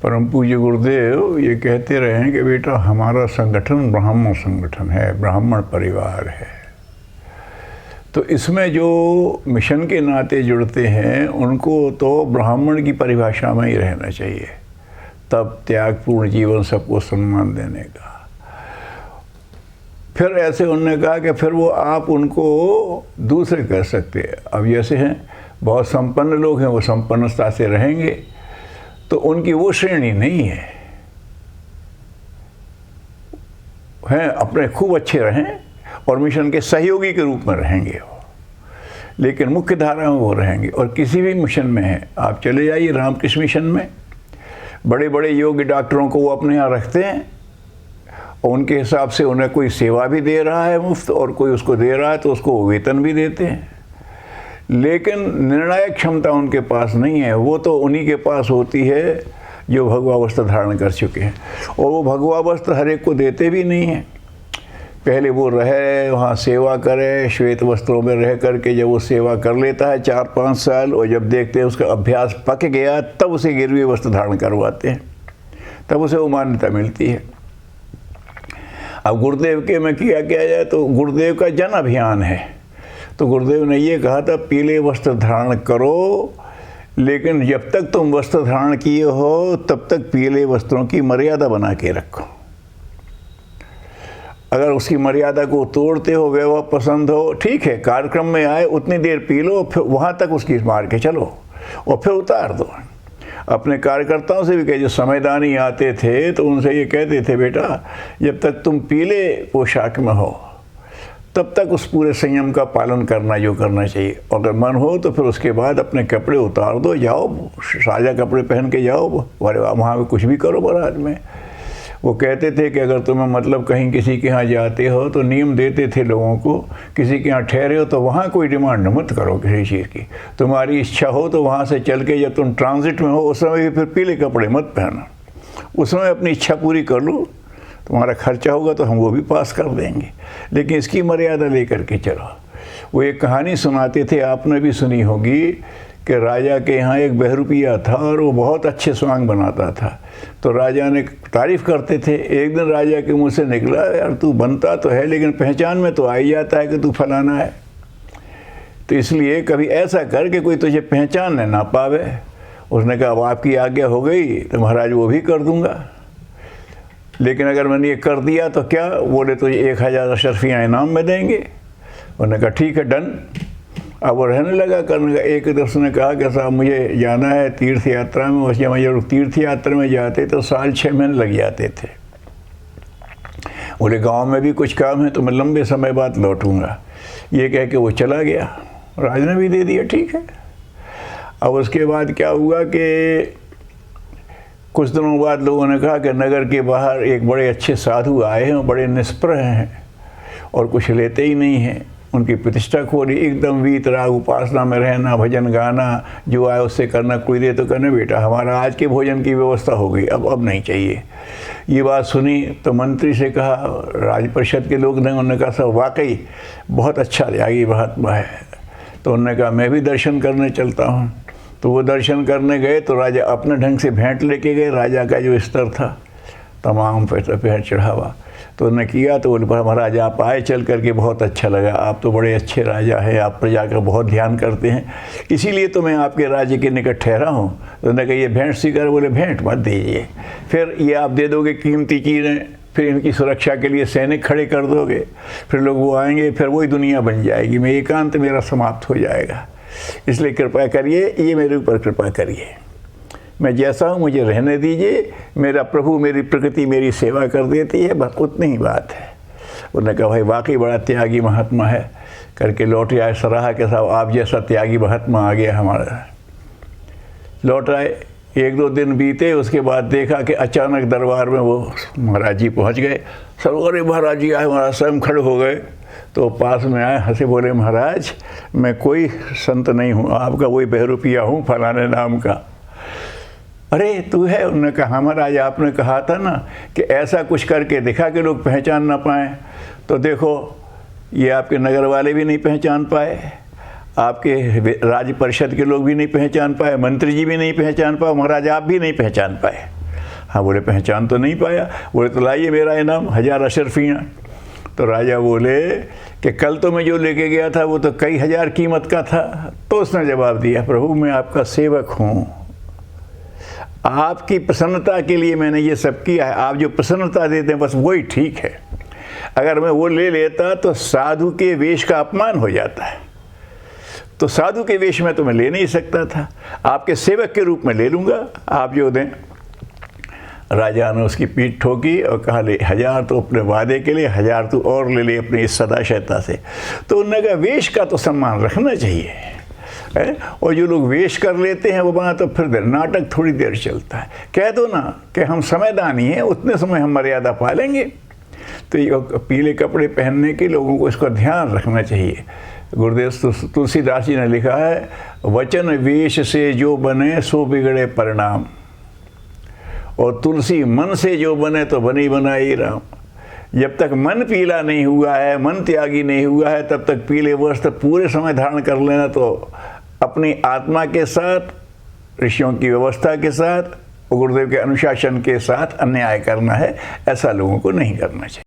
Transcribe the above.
परम पूज्य गुरुदेव ये कहते रहे हैं कि बेटा हमारा संगठन ब्राह्मण संगठन है, ब्राह्मण परिवार है, तो इसमें जो मिशन के नाते जुड़ते हैं उनको तो ब्राह्मण की परिभाषा में ही रहना चाहिए, तब त्यागपूर्ण जीवन सबको सम्मान देने का। फिर ऐसे उन्होंने कहा कि फिर वो आप उनको दूसरे कह सकते हैं। अब जैसे हैं बहुत संपन्न लोग हैं, वो संपन्नता से रहेंगे, तो उनकी वो श्रेणी नहीं है, हैं अपने खूब अच्छे रहें और मिशन के सहयोगी के रूप में रहेंगे वो, लेकिन मुख्य धारा में वो रहेंगे। और किसी भी मिशन में है, आप चले जाइए रामकृष्ण मिशन में, बड़े बड़े योग्य डॉक्टरों को वो अपने यहाँ रखते हैं और उनके हिसाब से उन्हें कोई सेवा भी दे रहा है मुफ्त और कोई उसको दे रहा है तो उसको वेतन भी देते हैं, लेकिन निर्णायक क्षमता उनके पास नहीं है। वो तो उन्हीं के पास होती है जो भगवा वस्त्र धारण कर चुके हैं, और वो भगवा वस्त्र हर एक को देते भी नहीं हैं। पहले वो रहे वहाँ सेवा करे, श्वेत वस्त्रों में रह करके जब वो सेवा कर लेता है 4-5 साल, और जब देखते हैं उसका अभ्यास पक गया तब उसे गिरवी वस्त्र धारण करवाते हैं, तब उसे वो मान्यता मिलती है। अब गुरुदेव के में किया जाए तो गुरुदेव का जन अभियान है, तो गुरुदेव ने ये कहा था पीले वस्त्र धारण करो, लेकिन जब तक तुम वस्त्र धारण किए हो तब तक पीले वस्त्रों की मर्यादा बना के रखो। अगर उसकी मर्यादा को तोड़ते हो, व्यवहार पसंद हो, ठीक है, कार्यक्रम में आए उतनी देर पी लो, फिर वहाँ तक उसकी मार के चलो और फिर उतार दो। अपने कार्यकर्ताओं से भी कहे, जो समयदानी आते थे तो उनसे ये कहते थे बेटा जब तक तुम पीले पोशाक में हो तब तक उस पूरे संयम का पालन करना जो करना चाहिए, और अगर मन हो तो फिर उसके बाद अपने कपड़े उतार दो, जाओ साझा कपड़े पहन के जाओ, वहाँ पे कुछ भी करो बारात में। वो कहते थे कि अगर तुम्हें मतलब कहीं किसी के यहाँ जाते हो तो नियम देते थे लोगों को, किसी के यहाँ ठहरे हो तो वहाँ कोई डिमांड मत करो किसी चीज़ की, तुम्हारी इच्छा हो तो वहाँ से चल के जब तुम ट्रांजिट में हो उस समय भी फिर पीले कपड़े मत पहनो, उस समय अपनी इच्छा पूरी कर लो, तुम्हारा खर्चा होगा तो हम वो भी पास कर देंगे, लेकिन इसकी मर्यादा लेकर के चलो। वो एक कहानी सुनाते थे, आपने भी सुनी होगी, कि राजा के यहाँ एक बहरूपिया था और वो बहुत अच्छे स्वांग बनाता था, तो राजा ने तारीफ़ करते थे। एक दिन राजा के मुंह से निकला, यार तू बनता तो है लेकिन पहचान में तो आ ही जाता है कि तू फलाना है, तो इसलिए कभी ऐसा कर कि कोई तुझे पहचान ना पावे। उसने कहा अब आपकी आज्ञा हो गई तो महाराज वो भी कर दूंगा, लेकिन अगर मैंने ये कर दिया तो क्या? बोले तो 1000 अशरफियाँ इनाम में देंगे। उन्होंने कहा ठीक है डन। अब वो रहने लगा करने का। एक दिन उसने कहा कि साहब मुझे जाना है तीर्थ यात्रा में, और जब जब तीर्थ यात्रा में जाते तो साल 6 महीने लग जाते थे। बोले गांव में भी कुछ काम है तो मैं लंबे समय बाद लौटूंगा। ये कह के वो चला गया, राज ने भी दे दिया ठीक है। अब उसके बाद क्या हुआ कि कुछ दिनों बाद लोगों ने कहा कि नगर के बाहर एक बड़े अच्छे साधु आए हैं, बड़े निष्प्रह हैं और कुछ लेते ही नहीं हैं। उनकी प्रतिष्ठा खोली, एकदम वीतराग उपासना में रहना, भजन गाना, जो आए उससे करना, कोई दे तो करना। बेटा हमारा आज के भोजन की व्यवस्था हो गई, अब नहीं चाहिए। ये बात सुनी तो मंत्री से कहा, राज परिषद के लोग ने, उन्होंने कहा सर वाकई बहुत अच्छा त्यागी महात्मा है। तो उन्होंने कहा मैं भी दर्शन करने चलता हूँ। तो वो दर्शन करने गए तो राजा अपने ढंग से भेंट लेके गए। राजा का जो स्तर था तमाम पैर चढ़ावा तो उन्होंने किया। तो बोले महाराज आप आए चल करके बहुत अच्छा लगा, आप तो बड़े अच्छे राजा हैं, आप प्रजा का बहुत ध्यान करते हैं, इसीलिए तो मैं आपके राज्य के निकट ठहरा हूँ। तो उन्होंने कहा ये भेंट स्वीकार। बोले भेंट मत दीजिए, फिर ये आप दे दोगे कीमती चीज़ें, फिर इनकी सुरक्षा के लिए सैनिक खड़े कर दोगे, फिर लोग वो आएंगे, फिर वही दुनिया बन जाएगी, मैं एकांत मेरा समाप्त हो जाएगा। इसलिए कृपा करिए, ये मेरे ऊपर कृपा करिए, मैं जैसा हूँ मुझे रहने दीजिए, मेरा प्रभु मेरी प्रकृति मेरी सेवा कर देती है, बस उतनी ही बात है। उन्होंने कहा भाई वाकई बड़ा त्यागी महात्मा है करके लौट आए। सराहा के साहब आप जैसा त्यागी महात्मा आ गया हमारा। लौट आए, 1-2 दिन बीते, उसके बाद देखा कि अचानक दरबार में वो महाराज जी पहुँच गए। सब अरे महाराज जी आए, महाराज स्वयं खड़े हो गए। तो पास में आए, हंसे, बोले महाराज मैं कोई संत नहीं हूँ, आपका वही बहरूपिया हूँ फलाने नाम का। अरे तू है? उन्होंने कहा महाराज आपने कहा था ना कि ऐसा कुछ करके दिखा कि लोग पहचान ना पाएँ। तो देखो ये आपके नगर वाले भी नहीं पहचान पाए, आपके राज्य परिषद के लोग भी नहीं पहचान पाए, मंत्री जी भी नहीं पहचान पाए, महाराज आप भी नहीं पहचान पाए। हाँ, बोले पहचान तो नहीं पाया। बोले तो लाइए मेरा इनाम 1000 अशरफियाँ। तो राजा बोले कि कल तो मैं जो लेके गया था वो तो कई हजार कीमत का था। तो उसने जवाब दिया, प्रभु मैं आपका सेवक हूँ, आपकी प्रसन्नता के लिए मैंने ये सब किया है, आप जो प्रसन्नता देते हैं बस वही ठीक है। अगर मैं वो ले लेता तो साधु के वेश का अपमान हो जाता है, तो साधु के वेश में तो मैं ले नहीं सकता था, आपके सेवक के रूप में ले लूँगा, आप जो दें। राजा ने उसकी पीठ ठोकी और कहा, ले 1000 तो अपने वादे के लिए, 1000 तो और ले ले अपनी इस सदाशयता से। तो उन्होंने कहा वेश का तो सम्मान रखना चाहिए है? और जो लोग वेश कर लेते हैं वो वहाँ तो फिर नाटक थोड़ी देर चलता है। कह दो ना कि हम समयदानी हैं, उतने समय हम मर्यादा पालेंगे। तो ये पीले कपड़े पहनने के लोगों को इसका ध्यान रखना चाहिए। गुरुदेव तुलसीदास जी ने लिखा है, वचन वेश से जो बने सो बिगड़े परिणाम, और तुलसी मन से जो बने तो बनी बनाई राम। जब तक मन पीला नहीं हुआ है, मन त्यागी नहीं हुआ है, तब तक पीले वस्त्र पूरे समय धारण कर लेना तो अपनी आत्मा के साथ, ऋषियों की व्यवस्था के साथ, गुरुदेव के अनुशासन के साथ अन्याय करना है। ऐसा लोगों को नहीं करना चाहिए।